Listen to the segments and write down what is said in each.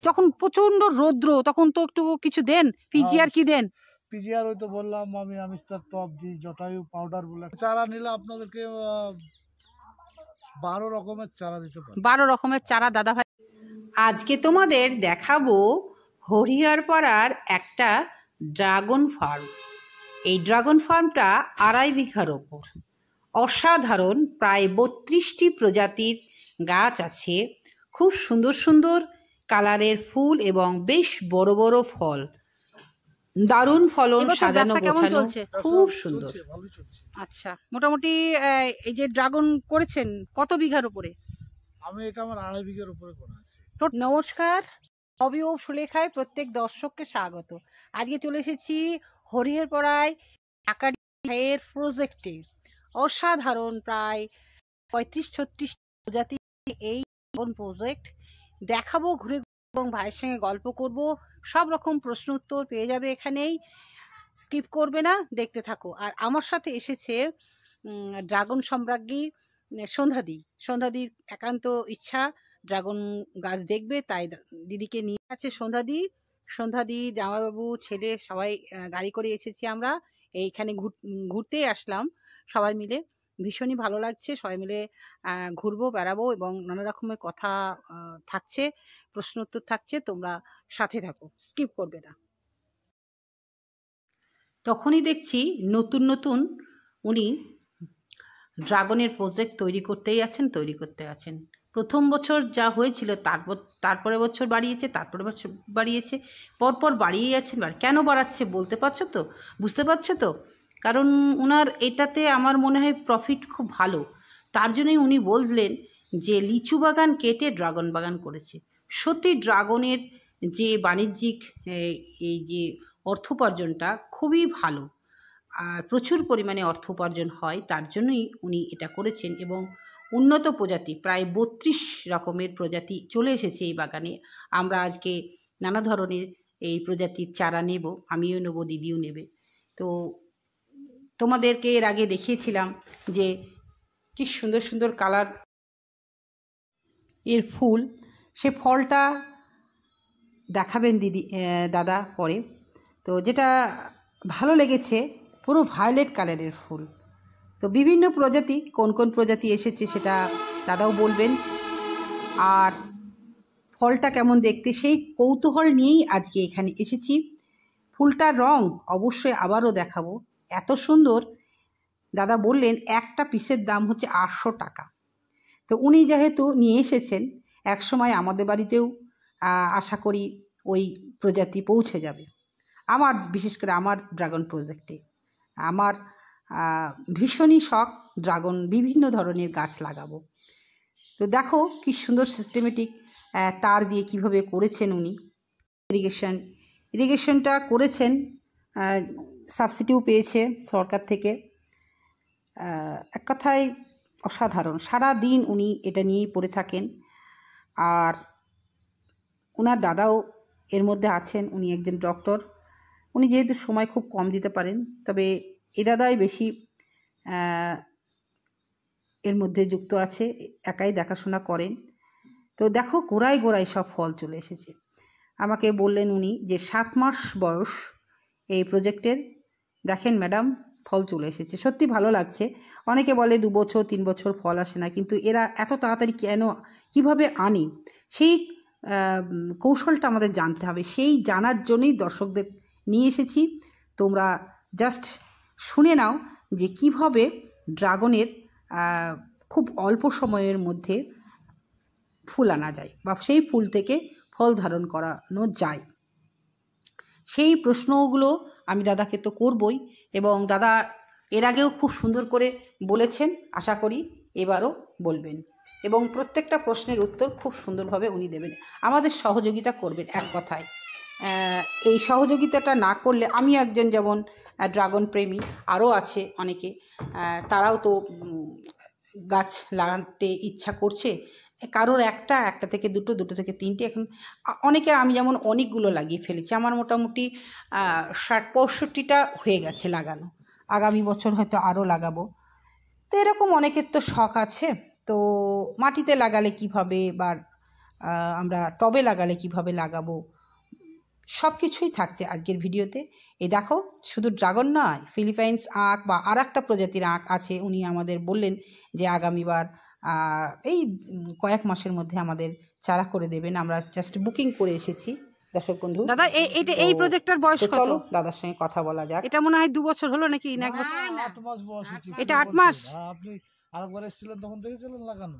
যখন প্রচন্ড রৌদ্র তখন তো একটু কিছু দেন, পিজিআর কি দেন? পিজিআর ওই তো বললাম আমি আমিস্টার টপ দিই, জটায়ু পাউডার বলে চারা নিলে আপনাদেরকে 12 রকমের চারা দিতে পারি। 12 রকমের চারা দাদা ভাই। আজকে তোমাদের দেখাবো হরিহরপাড়ার একটা ড্রাগন ফার্ম। এই ড্রাগন ফার্মটা 2.5 বিঘার ওপর, অসাধারণ। প্রায় 32টি প্রজাতির গাছ আছে, খুব সুন্দর সুন্দর কালারের ফুল এবং বেশ বড় বড় ফল, দারুণ ফলন, সাজানো গোছানো, খুব সুন্দর। আচ্ছা, মোটামুটি এই যে ড্রাগন করেছেন কত বিঘার উপরে? আমি এটা আমার 2.5 বিঘার উপরে করা আছে। নমস্কার, হবি ও সুলেখায় প্রত্যেক দর্শককে স্বাগত। আজকে চলে এসেছি হরিহরপাড়ায় এর প্রজেক্টে। অসাধারণ, প্রায় 35-36 প্রজাতি এই প্রজেক্ট দেখাবো ঘুরে, এবং ভাইয়ের সঙ্গে গল্প করব। সব রকম প্রশ্ন উত্তর পেয়ে যাবে এখানেই, স্কিপ করবে না, দেখতে থাকো। আর আমার সাথে এসেছে ড্রাগন সম্রাজ্ঞী সন্ধ্যাদির একান্ত ইচ্ছা ড্রাগন গাছ দেখবে, তাই দিদিকে নিয়ে আছে সন্ধ্যাদি জামাইবাবু ছেলে সবাই গাড়ি করে এসেছি আমরা এইখানে ঘুরতে আসলাম সবাই মিলে। ভীষণই ভালো লাগছে, সবাই মিলে ঘুরবো বেড়াবো এবং নানা রকমের কথা থাকছে, প্রশ্ন উত্তর থাকছে, তোমরা সাথে থাকো, স্কিপ করবে না। তখনই দেখছি নতুন নতুন উনি ড্রাগনের প্রজেক্ট তৈরি করতে আছেন। প্রথম বছর যা হয়েছিল তারপরে বছর বাড়িয়েছে, তারপরে বছর বাড়িয়েছে, পরপর বাড়িয়ে যাচ্ছেন। কেন বাড়াচ্ছে বুঝতে পারছো তো? কারণ ওনার এটাতে আমার মনে হয় প্রফিট খুব ভালো, তার জন্যই উনি বললেন যে লিচু বাগান কেটে ড্রাগন বাগান করেছে। সত্যি ড্রাগনের যে বাণিজ্যিক এই যে অর্থোপার্জনটা খুবই ভালো, আর প্রচুর পরিমাণে অর্থ উপার্জন হয়, তার জন্যই উনি এটা করেছেন। এবং উন্নত প্রজাতি প্রায় 32 রকমের প্রজাতি চলে এসেছে এই বাগানে। আমরা আজকে নানা ধরনের এই প্রজাতির চারা নেব, আমিও নেব, দিদিও নেবে। তো তোমাদেরকে এর আগে দেখিয়েছিলাম যে কি সুন্দর সুন্দর কালার এর ফুল, সে ফলটা দেখাবেন দাদা পরে। তো যেটা ভালো লেগেছে, পুরো ভায়োলেট কালারের ফুল। তো বিভিন্ন প্রজাতি, কোন কোন প্রজাতি এসেছে সেটা দাদাও বলবেন, আর ফলটা কেমন দেখতে সেই কৌতূহল নিয়েই আজকে এখানে এসেছি। ফুলটার রং অবশ্যই আবারও দেখাবো, এত সুন্দর। দাদা বললেন একটা পিসের দাম হচ্ছে 800 টাকা। তো উনি যেহেতু নিয়ে এসেছেন, একসময় আমাদের বাড়িতেও আশা করি ওই প্রজাতি পৌঁছে যাবে। বিশেষ করে আমার ড্রাগন প্রজেক্টে আমার ভীষণই শখ ড্রাগন, বিভিন্ন ধরনের গাছ লাগাবো। তো দেখো কি সুন্দর সিস্টেমেটিক তার দিয়ে কিভাবে করেছেন উনি। ইরিগেশনটা করেছেন, সাবসিডিও পেয়েছে সরকার থেকে। এক কথায় অসাধারণ, সারা দিন উনি এটা নিয়েই পড়ে থাকেন। আর ওনার দাদাও এর মধ্যে আছেন, উনি একজন ডক্টর। উনি যেহেতু সময় খুব কম দিতে পারেন, তবে এ দাদাই বেশি এর মধ্যে যুক্ত আছে, একাই দেখাশোনা করেন। তো দেখো গোড়ায় গোড়ায় সব ফল চলে এসেছে। আমাকে বললেন উনি যে 7 মাস বয়স এই প্রজেক্টের, দেখেন ম্যাডাম ফল চলে এসেছে। সত্যি ভালো লাগছে। অনেকে বলে 2 বছর 3 বছর ফল আসে না, কিন্তু এরা এত তাড়াতাড়ি কিভাবে আনে সেই কৌশলটা আমাদের জানতে হবে। সেই জানার জন্যই দর্শকদের নিয়ে এসেছি। তোমরা জাস্ট শুনে নাও যে কিভাবে ড্রাগনের খুব অল্প সময়ের মধ্যে ফুল আনা যায় বা সেই ফুল থেকে ফল ধারণ করানো যায়। সেই প্রশ্নগুলো আমি দাদাকে তো করবই, এবং দাদা এর আগেও খুব সুন্দর করে বলেছেন, আশা করি এবারও বলবেন, এবং প্রত্যেকটা প্রশ্নের উত্তর খুব সুন্দরভাবে উনি দেবেন, আমাদের সহযোগিতা করবেন। এক কথায় এই সহযোগিতাটা না করলে, আমি একজন যেমন ড্রাগন প্রেমী, আরও আছে অনেকে, তারাও তো গাছ লাগাতে ইচ্ছা করছে, কারোর একটা থেকে দুটো থেকে তিনটে, এখন অনেকে, আমি যেমন অনেকগুলো লাগিয়ে ফেলেছি, আমার মোটামুটি 60-65টা হয়ে গেছে লাগানো। আগামী বছর হয়তো আরও লাগাবো। তো এরকম অনেকের তো শখ আছে। তো মাটিতে লাগালে কীভাবে বা আমরা টবে লাগালে কিভাবে লাগাবো, সব কিছুই থাকছে আজকের ভিডিওতে। এই দেখো, শুধু ড্রাগন নয়, ফিলিপাইন্স আখ বা আর একটা প্রজাতির আখ আছে। উনি আমাদের বললেন যে আগামীবার এই কয়েক মাসের মধ্যে আমাদের চারা করে দেবেন। আমরা জাস্ট বুকিং করে এসেছি। দর্শক বন্ধু, দাদা এই প্রজেক্টটার বয়স কত? চলো দাদার সঙ্গে কথা বলা যাক। এটা মনে হয় 2 বছর হলো নাকি? না 1 বছর? 8 মাস বয়স হচ্ছে। এটা 8 মাস? হ্যাঁ, আপনি আরেকবার এসেছিলেন তখন দেখেছিলেন লাগানো।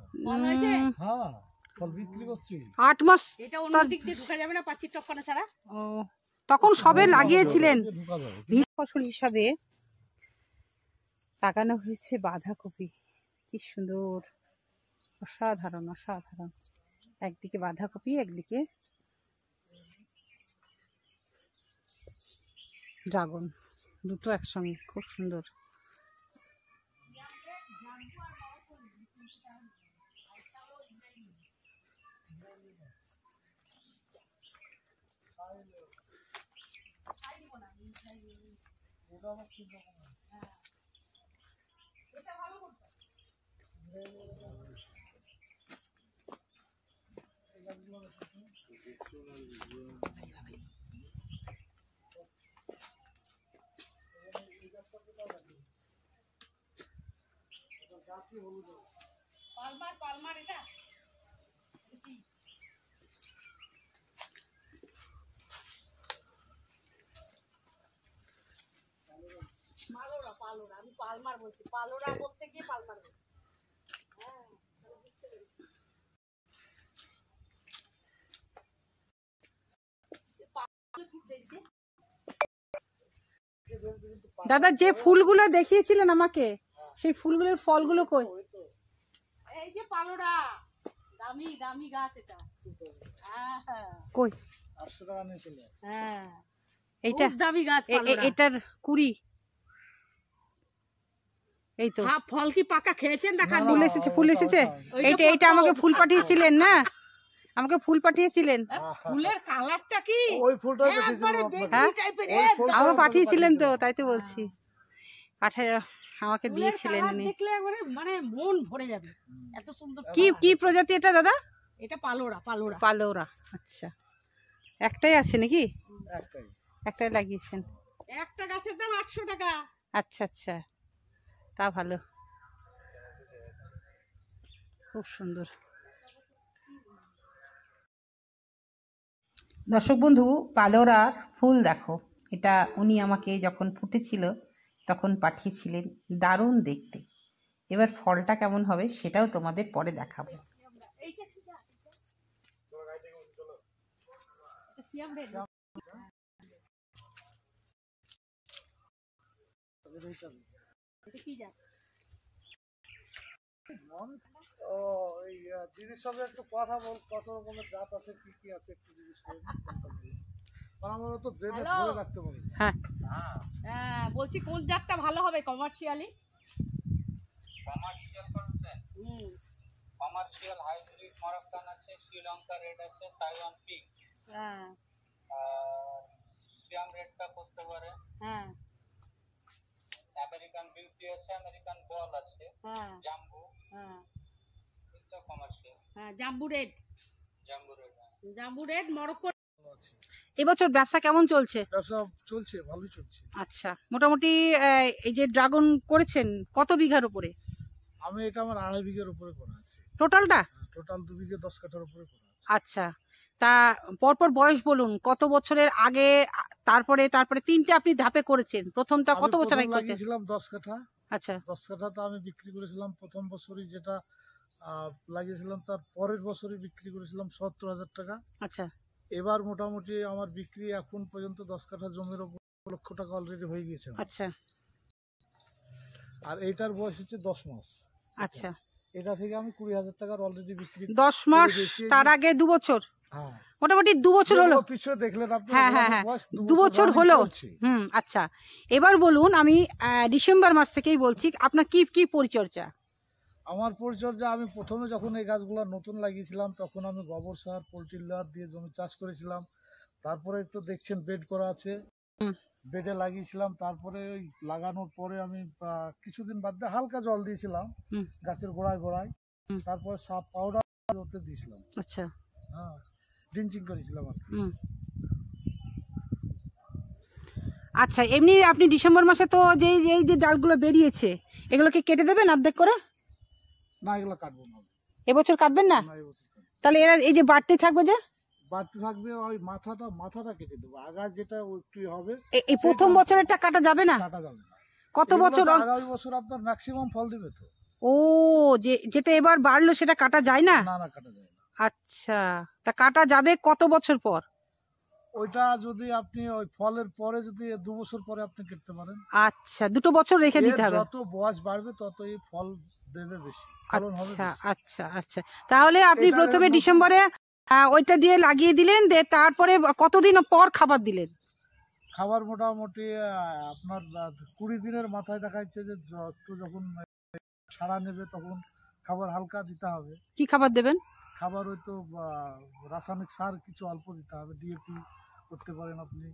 হ্যাঁ, ফল বিক্রি করছি। 8 মাস? এটা অন্য দিক দিয়ে ঢোকা যাবে না, পাঁচির টপকানা ছাড়া। ও, তখন সবে লাগিয়েছিলেন। ফসল হিসাবে লাগানো হয়েছে বাঁধাকপি। কি সুন্দর, অসাধারণ অসাধারণ। একদিকে বাঁধাকপি, একদিকে ড্রাগন, দুটো একসঙ্গে, খুব সুন্দর। পালমার এটা পালোরা, আমি পালমার বলছি, পালোরা বলতে গিয়ে পালমার বলছি। দাদা, যে ফুলগুলো দেখিয়েছিলেন আমাকে, সেই ফুলগুলোর ফলগুলো কই? এই যে পালোরা, দামি দামি গাছ এটা। কই? 800 টাকা নিয়েছিল। হ্যাঁ, এইটা দামি গাছ পালোরা। এটার কুড়ি এই তো। হ্যাঁ, ফল কি পাকা খেয়েছেন? দেখা ফুল এসেছে, ফুল এসেছে। এইটা আমাকে ফুল পাঠিয়েছিলেন না? আমাকে ফুল পাঠিয়েছিলেন। ফুলের কালারটা কি ওই ফুলটাই একবারে দেখেছিলাম। বেগুনি টাইপের। আমাকে পাঠিয়েছিলেন তো, তাই তো বলছি। আমাকে ফুলের দিয়েছিলেন কালার উনি। দেখলে একবারে মানে মন ভরে যাবে, এত সুন্দর। কি প্রজাতি এটা দাদা? এটা পালোরা, পালোরা। পালোরা, আচ্ছা। একটাই আছে নাকি? একটাই। একটাই লাগিয়েছেন? একটা গাছের দাম 800 টাকা। আচ্ছা আচ্ছা, তা ভালো, খুব সুন্দর। দর্শক বন্ধু, পালোরার ফুল দেখো, এটা উনি আমাকে যখন ফুটেছিল তখন পাঠিয়েছিলেন। দারুণ দেখতে। এবার ফলটা কেমন হবে সেটাও তোমাদের পরে দেখাবো। ও, এই দিদির সঙ্গে একটু কথা বল, কত রকমের জাত আছে, কি কি আছে একটু জিজ্ঞেস করুন। আমার তো ব্রেনে ধরে রাখতে পারি। হ্যাঁ হ্যাঁ, বলছি কোন জাতটা ভালো হবে কমার্শিয়ালি? কমার্শিয়াল করতে কমার্শিয়াল হাইব্রিড মরক্কান আছে, শ্রীলঙ্কা রেড আছে, তাইওয়ান পিঙ্ক, হ্যাঁ সিয়াম রেডটা করতে পারে, হ্যাঁ আমেরিকান বিউটি আছে, আমেরিকান বল আছে, হ্যাঁ জাম্বু, হ্যাঁ এটা কমার্শিয়াল। হ্যাঁ, জাম্বু রেড, জাম্বু রেড। জাম্বু রেড মরক্কো। এবছর ব্যবসা কেমন চলছে? ব্যবসা চলছে, ভালোই চলছে। আচ্ছা, মোটামুটি এই যে ড্রাগন করেছেন কত বিঘার উপরে? আমি এটা আমার 2.5 বিঘার উপরে করা আছে। টোটালটা? টোটাল 2 বিঘা 10 কাঠার উপরে করা আছে। আচ্ছা, তা পরপর বয়স বলুন, কত বছরের আগে, তারপরে 3টে আপনি ধাপে করেছেন। প্রথমটা কত বছর আগে করেছেন? লাগিয়েছিলাম 10 কাঠা। আচ্ছা 10 কাঠা তো আমি বিক্রি করেছিলাম প্রথম বছরই, যেটা লাগিয়েছিলাম তার পরের বছরই বিক্রি করেছিলাম 70,000 টাকা। আচ্ছা, এবার মোটামুটি আমার বিক্রি এখন পর্যন্ত 10 কাঠা জমির উপর 1 লক্ষ টাকা অলরেডি হয়ে গেছে। আচ্ছা আর এইটার বয়স হচ্ছে 10 মাস। আচ্ছা, এটা থেকে আমি 20,000 টাকার অলরেডি বিক্রি 10 মাস, তার আগে 2 বছর, হ্যাঁ মোটামুটি 2 বছর হলো। পিছনে দেখলেন আপনি? হ্যাঁ হ্যাঁ হ্যাঁ, 2 বছর হলো। আচ্ছা, এবার বলুন, আমি ডিসেম্বর মাস থেকেই বলছি, আপনার কি কি পরিচর্যা? আমার পরিচর্যা, আমি প্রথমে যখন এই গাছগুলো নতুন লাগিয়েছিলাম তখন আমি গোবর সার, পোলট্রি লার দিয়ে জমি চাষ করেছিলাম। তারপরে তো দেখছেন বেড করা আছে, বেডে লাগিয়েছিলাম। তারপরে ওই লাগানোর পরে আমি কিছুদিন বাদ দিয়ে হালকা জল দিয়েছিলাম গাছের গোড়ায় গোড়ায়। তারপরে সাপ পাউডার ওতে দিয়েছিলাম। আচ্ছা, হ্যাঁ, ড্রিঞ্চিং করেছিলাম আর কি। হুম। আচ্ছা, এমনি আপনি ডিসেম্বর মাসে তো এই যে ডালগুলো বেরিয়েছে এগুলোকে কেটে দেবেন অর্ধেক করে? না, এগুলো কাটবো না। এবছর কাটবেন না? না, এবছর কাটবো না। তাহলে এরা এই যে বাড়তে থাকবে যে বাড়তে থাকবে, ওই মাথাটা কেটে দেবো। আগার যেটা একটু হবে, এই প্রথম বছরেরটা কাটা যাবে না? কাটা যাবে না। কত বছর? আগামী বছর আপনার ম্যাক্সিমাম ফল দিবে তো। ও, যেটা এবার বাড়লো সেটা কাটা যায় না? না, কাটা যায় না। আচ্ছা, তা কাটা যাবে কত বছর পর? ওইটা যদি আপনি ওই ফলের পরে যদি 2 বছর পরে আপনি কেটে পারেন। আচ্ছা, 2 বছর রেখে দিতে হবে। যত বয়স বাড়বে তত এই ফল দেবে বেশি, ফলন হবে আচ্ছা বেশি। আচ্ছা আচ্ছা, তাহলে আপনি প্রথমে ডিসেম্বরে ওইটা দিয়ে লাগিয়ে দিলেন, তারপরে কতদিন পর খাবার দিলেন? খাবার মোটামুটি আপনার 20 দিনের মাথায় দেখা যাচ্ছে যে একটু যখন সাড়া নেবে তখন খাবার হালকা দিতে হবে। কি খাবার দেবেন? খাবার ওই তো রাসায়নিক সার কিছু অল্প দিতে হবে, ডিএপি করতে পারেন আপনি,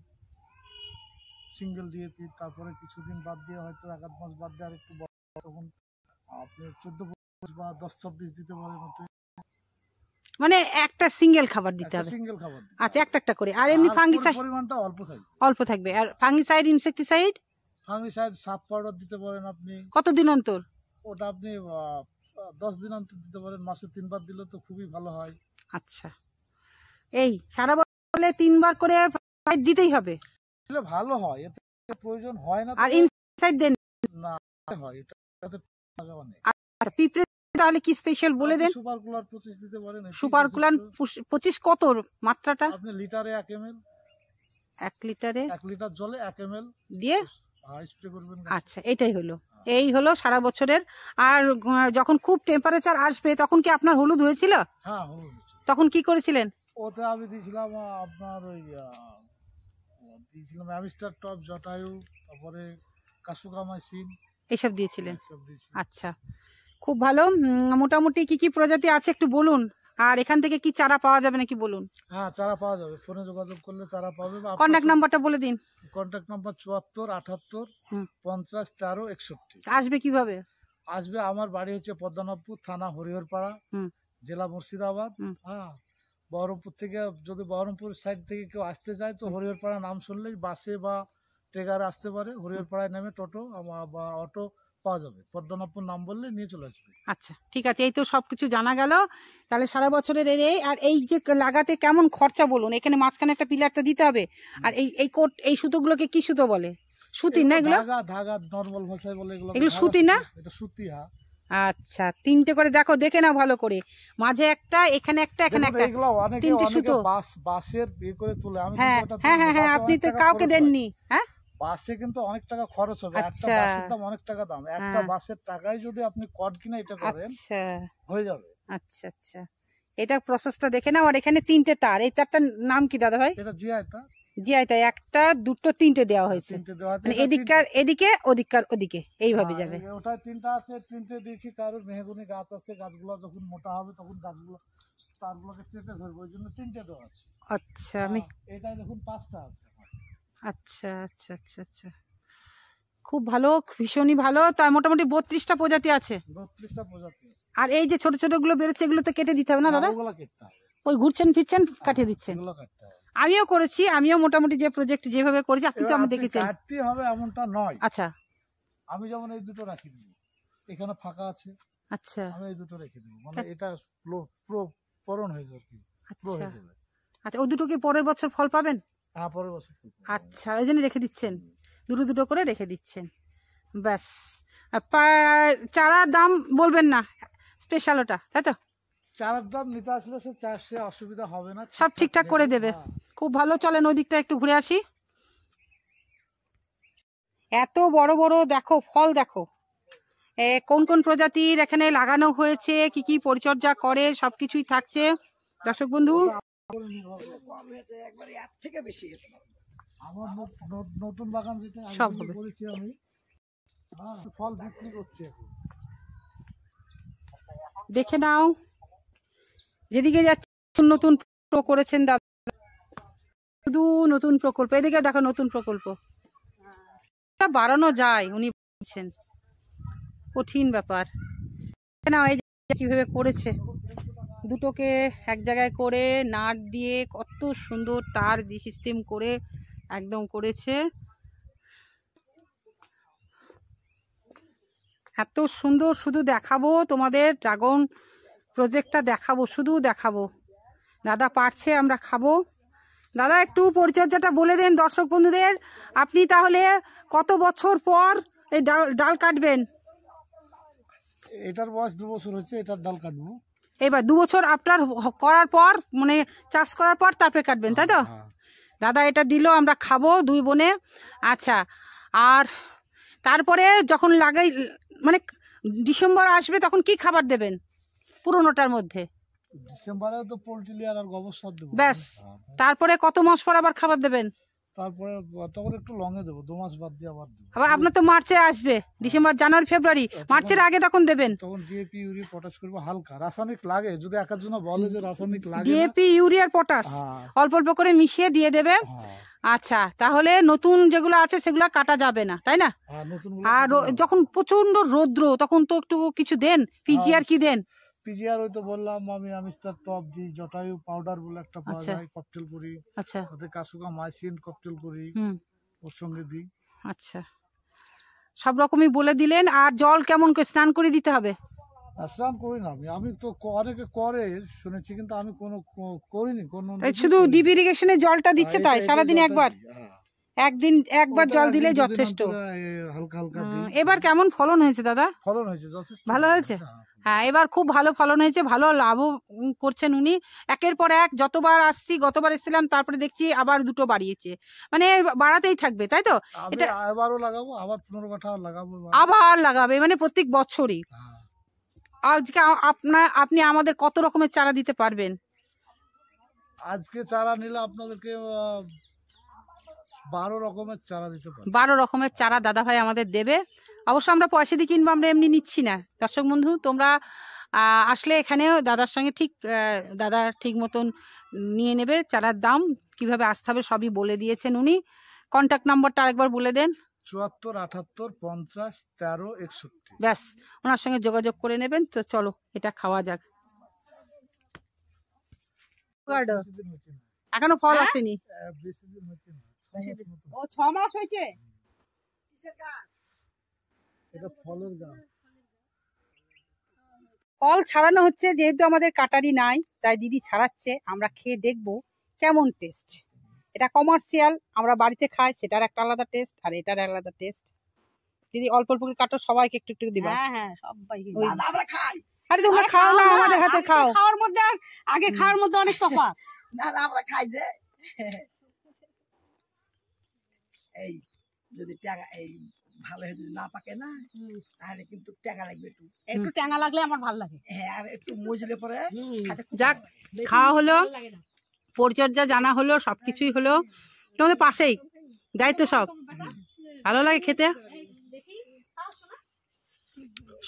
সিঙ্গেল ডিএপি। তারপরে কিছুদিন বাদ দিয়ে হয়তো 1-8 মাস বাদ দিয়ে আর একটু তখন আপনি 14 বা 10-26 দিতে পারেন। মানে একটা সিঙ্গেল খাবার দিতে হবে? সিঙ্গেল খাবার। আচ্ছা, একটা করে। আর এমনি ফাঙ্গিসাইড পরিমাণটা অল্প থাকবে। আর ফাঙ্গিসাইড, ইনসেক্টিসাইড? ফাঙ্গিসাইড সাপ পাউডার দিতে পারেন আপনি। কতদিন অন্তর? ওটা আপনি 10 দিন অন্তর দিতে পারেন, মাসে 3 বার দিলে তো খুবই ভালো হয়। আচ্ছা, এই সারা বছরে 3 বার করে ফাঙ্গিসাইড দিতেই হবে? দিলে ভালো হয়, এতে প্রয়োজন হয় না। আর ইনসেক্টিসাইড দেন না, হয় এটাতে লাগানো নেই। আচ্ছা, পিঁপড়ে তাহলে কি স্পেশাল বলে দেন? সুপার কুলার 25 দিতে পারেন। সুপার কুলার 25 কত মাত্রাটা? আপনি লিটারে 1 ml, 1 লিটারে 1 লিটার জলে 1 ml দিয়ে স্প্রে করবেন। আচ্ছা, এই হলো সারা বছরের। আর যখন খুব টেম্পারেচার আসবে তখন কি আপনার হলুদ হয়েছিল? হ্যাঁ, হলুদ। তখন কি করেছিলেন? ওতে আমি দিয়েছিলাম আপনার ওই দিয়েছিলাম অ্যামিস্টার টপ, জটায়ু, তারপরে কাসুকামাইসিন, এসব দিয়েছিলেন? সব দিয়েছি। আচ্ছা, খুব ভালো। মোটামুটি কি কি প্রজাতি আছে একটু বলুন, আর এখান থেকে কি চারা পাওয়া যাবে নাকি বলুন? হ্যাঁ, চারা পাওয়া যাবে, ফোনে যোগাযোগ করলে চারা পাবে। কন্ট্যাক্ট নাম্বারটা বলে দিন। Contact number 74 78 50 13 61। আসবে কিভাবে? আসবে, আমার বাড়ি হচ্ছে পদ্মনাভপুর থানা, হরিহরপাড়া, জেলা মুর্শিদাবাদ। হ্যাঁ, বহরমপুর থেকে যদি বহরমপুর সাইড থেকে কেউ আসতে চায় তো হরিহরপাড়া নাম শুনলেই বাসে বা ট্রেগারে আসতে পারে। হরিহরপাড়ায় নেমে টোটো বা অটো পাওয়া যাবে, পদ্মনাভপুর নাম বললে নিয়ে চলে আসবে। আচ্ছা, ঠিক আছে, এই তো সবকিছু জানা গেল। তাহলে সারা বছরের আর এই যে লাগাতে কেমন খরচা বলুন? এখানে মাঝখানে একটা পিলারটা দিতে হবে। আর এই সুতোগুলোকে কি সুতো বলে? সুতি না এগুলো? ধাগা নরমাল ভাষায় বলে এগুলো। এগুলো সুতি না? এটা সুতি। হ্যাঁ। আচ্ছা, 3টে করে দেখে নাও ভালো করে, মাঝে একটা, এখানে একটা, এখানে একটা, 3টে সুতো। বাসের করে তুলে আমি। হ্যাঁ হ্যাঁ হ্যাঁ হ্যাঁ, আপনি তো কাউকে দেননি? হ্যাঁ, বাসে কিন্তু অনেক টাকা খরচ হবে। একটা বাসের দাম অনেক টাকা দাম। একটা বাসের টাকায় যদি আপনি কট কিনা এটা করেন, আচ্ছা হয়ে যাবে। আচ্ছা আচ্ছা, এটা প্রসেসটা দেখে নাও। আর এখানে 3টে তার, এই তারটার নাম কি দাদা ভাই? এটা জিআইতা। জিআইতা, 1টা 2টো 3টে দেওয়া হয়েছে, মানে এদিকে ওদিকে এইভাবে যাবে। ওটা 3টা আছে, 3টে দিয়েছি। কারণ মেহগনি গাছ আছে, গাছগুলো যখন মোটা হবে তখন গাছগুলো তারগুলোকে চেপে ধরবে, ওই জন্য 3টে দেওয়া আছে। আচ্ছা, আমি এটা দেখুন 5টা আছে। আচ্ছা আচ্ছা আচ্ছা আচ্ছা, খুব ভালো, ভীষণই ভালো। তার মোটামুটি 32টা প্রজাতি আছে। 32টা প্রজাতি। আর এই যে ছোট ছোট গুলো বেরোচ্ছে এগুলো তো কেটে দিতে হবে না দাদা? ওগুলো কেটে হবে। ওই ঘুরছেন ফিরছেন কাটিয়ে দিচ্ছেন? এগুলো কাটতে হবে। আমিও করেছি, আমিও মোটামুটি যে প্রজেক্ট যেভাবে করেছি আপনি তো আমি দেখেছেন। কাটতে হবে এমনটা নয়। আচ্ছা, আমি যেমন এই দুটো রাখি দিই, এখানে ফাঁকা আছে। আচ্ছা, আমি এই দুটো রেখে দেবো, মানে এটা পূরণ হয়ে যাবে। আচ্ছা আচ্ছা, ও দুটো কি পরের বছর ফল পাবেন? হ্যাঁ, পরের বছর। আচ্ছা, ওই জন্য রেখে দিচ্ছেন, দুটো করে রেখে দিচ্ছেন, ব্যাস। চারার দাম বলবেন না, স্পেশাল ওটা, তাই তো? চারার দাম নিতে আসলে সে অসুবিধা হবে না, সব ঠিকঠাক করে দেবে। খুব ভালো, চলেন ওই দিকটা একটু ঘুরে আসি। এত বড় বড় দেখো ফল, দেখো কোন কোন প্রজাতির এখানে লাগানো হয়েছে, কি কি পরিচর্যা করে সবকিছুই থাকছে দর্শক বন্ধু। আমার নতুন বাগান যেটা সব হবে করেছি আমি, ফল বিক্রি করছি এখন। দেখে নাও, যেদিকে যাচ্ছে নতুন করেছেন দাদা, শুধু নতুন প্রকল্প। এদিকে দেখো নতুন প্রকল্প বাড়ানো যায়, উনি বলছেন কঠিন ব্যাপার। না, এই কিভাবে করেছে দুটোকে এক জায়গায় করে নাট দিয়ে কত সুন্দর তার দিয়ে সিস্টেম করে একদম করেছে। এত সুন্দর, শুধু দেখাবো তোমাদের ড্রাগন প্রজেক্টটা দেখাবো, শুধু দেখাবো। দাদা পারছে, আমরা খাবো। দাদা একটু পরিচর্যাটা বলে দেন দর্শক বন্ধুদের। আপনি তাহলে কত বছর পর এই ডাল কাটবেন? এটার বয়স 2 বছর হচ্ছে, এটার ডাল কাটবো এবার 2 বছর আপনার করার পর, মানে চাষ করার পর তারপরে কাটবেন, তাই তো? হ্যাঁ। দাদা এটা দিল, আমরা খাবো 2 বোনে। আচ্ছা, আর তারপরে যখন লাগাই, মানে ডিসেম্বর আসবে তখন কি খাবার দেবেন পুরোনোটার মধ্যে? ডিসেম্বরে তো পোল্ট্রি লেয়ার আর গোবর সার দেবো। ব্যাস। তারপরে কত মাস পর আবার খাবার দেবেন? তারপরে তখন একটু লঙে দেবো, 2 মাস বাদ দিয়ে আবার দেবো। আবার আপনার তো মার্চে আসবে, ডিসেম্বর, জানুয়ারি, ফেব্রুয়ারি, মার্চের আগে তখন দেবেন। তখন ডিএপি ইউরিয়া পটাশ করবো হালকা। রাসায়নিক লাগে যদি এক একজন বলে যে রাসায়নিক লাগে না। ডিএপি ইউরিয়ার পটাশ হ্যাঁ। অল্প অল্প করে মিশিয়ে দিয়ে দেবে। হ্যাঁ। আচ্ছা, তাহলে নতুন যেগুলো আছে সেগুলো কাটা যাবে না, তাই না? হ্যাঁ, নতুন আর যখন প্রচন্ড রৌদ্র তখন তো একটু কিছু দেন, পিজিআর কি দেন? পিজিআর ওই তো বললাম আমি আমিস্টার টপ দিই, জটায়ু পাউডার বলে একটা পাওয়া আচ্ছা। যায়, ককটেল করি। আচ্ছা। ওতে কাসুকা মাইসিন ককটেল করি, ওর সঙ্গে দিই। আচ্ছা, সব রকমই বলে দিলেন। আর জল কেমন করে স্নান করে দিতে হবে? স্নান করি না আমি, আমি তো অনেকে করে শুনেছি, কিন্তু আমি কোনো করিনি কোনো। শুধু ডিপ ইরিগেশনে জলটা দিচ্ছে, তাই সারাদিন একবার, হ্যাঁ। একদিন একবার জল দিলে যথেষ্ট। হালকা হালকা দিই। এবার কেমন ফলন হয়েছে দাদা? ফলন হয়েছে যথেষ্ট ভালো হয়েছে? হ্যাঁ, এবার খুব ভালো ফলন হয়েছে, ভালো লাভও করছেন উনি। একের পর এক, যতবার আসছি, গতবার এসেছিলাম তারপরে দেখছি আবার 2টো বাড়িয়েছে, মানে বাড়াতেই থাকবে, তাই তো? এটা আবারও লাগাবো, আবার 15 কাঠা লাগাবো, আবার লাগাবে, মানে প্রত্যেক বছরই। হ্যাঁ। আজকে আপনি আমাদের কত রকমের চারা দিতে পারবেন? আজকে চারা নিলে আপনাদেরকে 12 রকমের চারা দিতে পারি। 12 রকমের চারা দাদা ভাই আমাদের দেবে। অবশ্য আমরা পয়সা দিয়ে কিনবো, আমরা এমনি নিচ্ছি না। দর্শক বন্ধু, তোমরা আসলে এখানেও দাদার সঙ্গে দাদা ঠিক মতন নিয়ে নেবে। চারার দাম কিভাবে আসতে হবে সবই বলে দিয়েছেন উনি। কন্ট্যাক্ট নাম্বারটা আরেকবার বলে দেন। 74 78 50 13 61। ব্যাস, ওনার সঙ্গে যোগাযোগ করে নেবেন। তো চলো এটা খাওয়া যাক। এখনো ফল আসেনি। বেশি দিন হচ্ছে না, ও 6 মাস হয়েছে। এটা ফলের গাছ। ফল ছাড়ানো হচ্ছে, যেহেতু আমাদের কাটারি নাই তাই দিদি ছাড়াচ্ছে। আমরা খেয়ে দেখব কেমন টেস্ট। এটা কমার্শিয়াল, আমরা বাড়িতে খাই, সেটার একটা আলাদা টেস্ট আর এটার আলাদা টেস্ট। দিদি অল্প অল্প করে কাটো, সবাইকে একটু একটু দিবা। হ্যাঁ হ্যাঁ, সবাইকে আমরা খাই। আরে তোমরা খাও না, আমাদের হাতে খাও। খাওয়ার মধ্যে আগে খাওয়ার মধ্যে অনেক তফাৎ। না আমরা খাই যে এই যদি ট্যাঙা এই ভালো হয়ে যদি না পাকে না, তাহলে কিন্তু ট্যাঙা লাগবে একটু। একটু ট্যাঙা লাগলে আমার ভালো লাগে। হ্যাঁ, আর একটু মজলে পরে খেতে খুব যাক, ভালো লাগে। খাওয়া হলো, ভালো লাগে না। পরিচর্যা জানা হলো, সবকিছুই হলো। তোমাদের পাশেই দায়িত্ব, সব ভালো লাগে খেতে,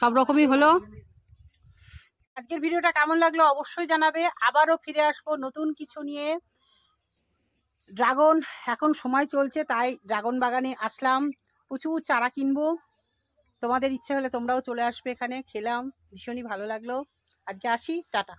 সব রকমই হলো। আজকের ভিডিওটা কেমন লাগলো অবশ্যই জানাবে। আবারও ফিরে আসবো নতুন কিছু নিয়ে। ড্রাগন এখন সময় চলছে, তাই ড্রাগন বাগানে আসলাম, প্রচুর চারা কিনবো। তোমাদের ইচ্ছে হলে তোমরাও চলে আসবে এখানে। খেলাম, ভীষণই ভালো লাগলো। আজকে আসি, টাটা।